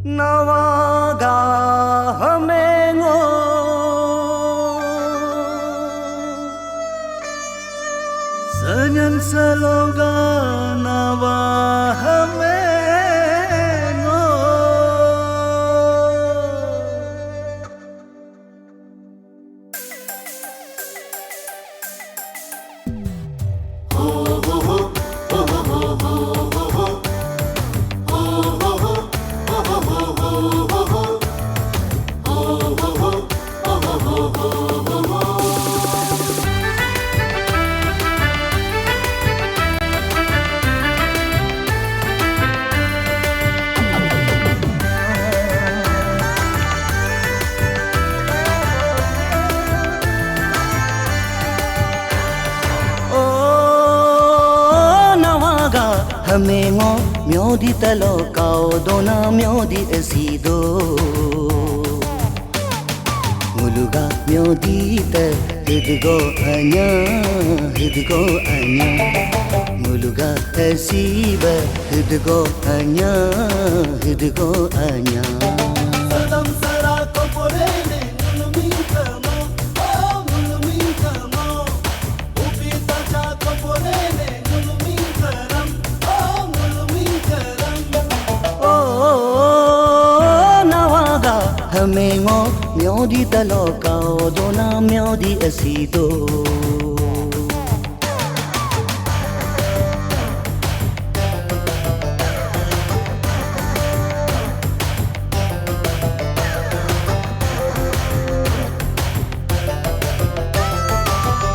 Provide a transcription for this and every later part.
नवागा हमेंगो सजन सलोगा नवा हमेंगो हो हो हो हो हो हो हो हमेंगो म्योदी तलो काओ दोना म्योदी एसीदो मुलुगा म्योदी त हिदगो अnya मुलुगा एसीब हिदगो अnya सदम सरा को पोरेने मुलुमिंकमो ओ मुलुमिंकमो उबी तजा को पोरेने मुलुमिंकरम हमेंगो म्योदी तलो काओ दोना म्योदी एसीदो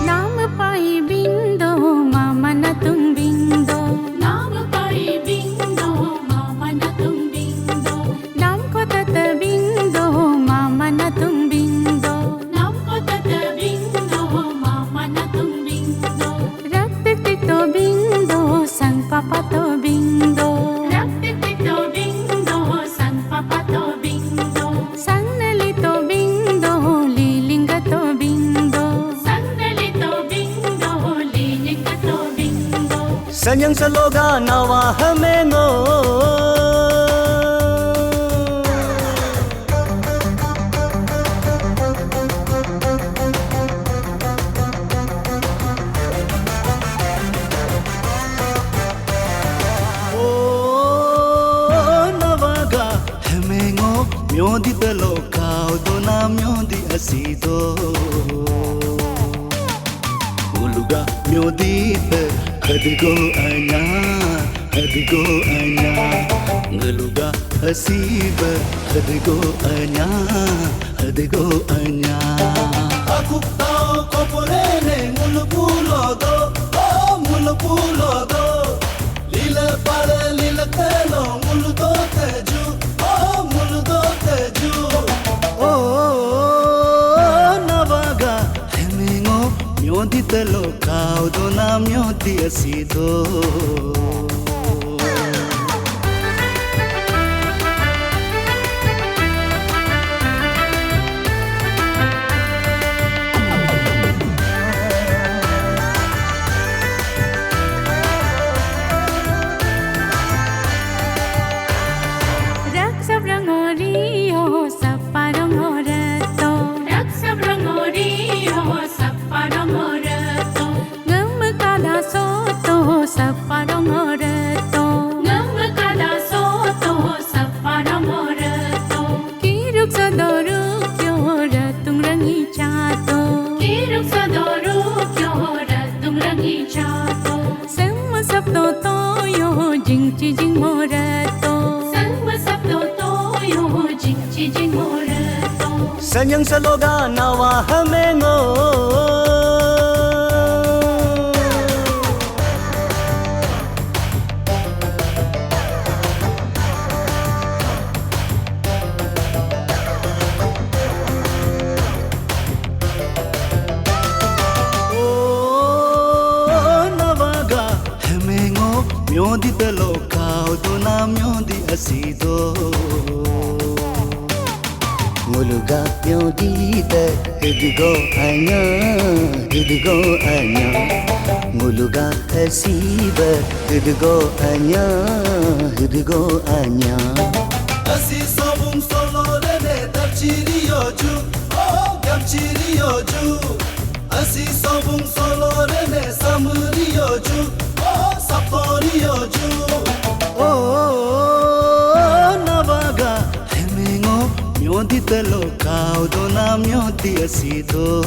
नाम पाई बिंदो मामा न तुम बिंदो नाम पाई बिंदो मामा न तुम बिंदो नाम को तत बिंदो मामा न तुम बिंदो नाम को तत बिंदो मामा न तुम बिंदो रक्त तितो बिंदो संग पापा तो बिंदो रक्त तितो बिंदो संग पापा तो बिंदो संगली तो बिंदो लीलिंग तो बिंदो संगली तो बिंदो लीलिंग तो बिंदो सजन सलोगा नवा हमेंगो म्योदी तलो काओ दोना म्योदी एसीदो मुलुगा म्योदी त हदगो अnya गलुगा Haseeb हदगो अnya aku tau ko porene mulpulo do lila pare lila telo muludo teju म्योदी तलो काओ दोना म्योदी एसीदो सजन सलोगा नवा हमेंगो नवागा हमेंगो म्योदी तलो काओ दोना म्योदी एसीदो मुलुगा म्योदी त हिदगो अnya मुलुगा एसीब हिदगो अnya Asi sobum solorene tapchiriyoju oh gamchiriyoju Asi sobum solorene samuriyoju oh saporiyoju Oh navaga hemengo myodi talo kaudona myodi asido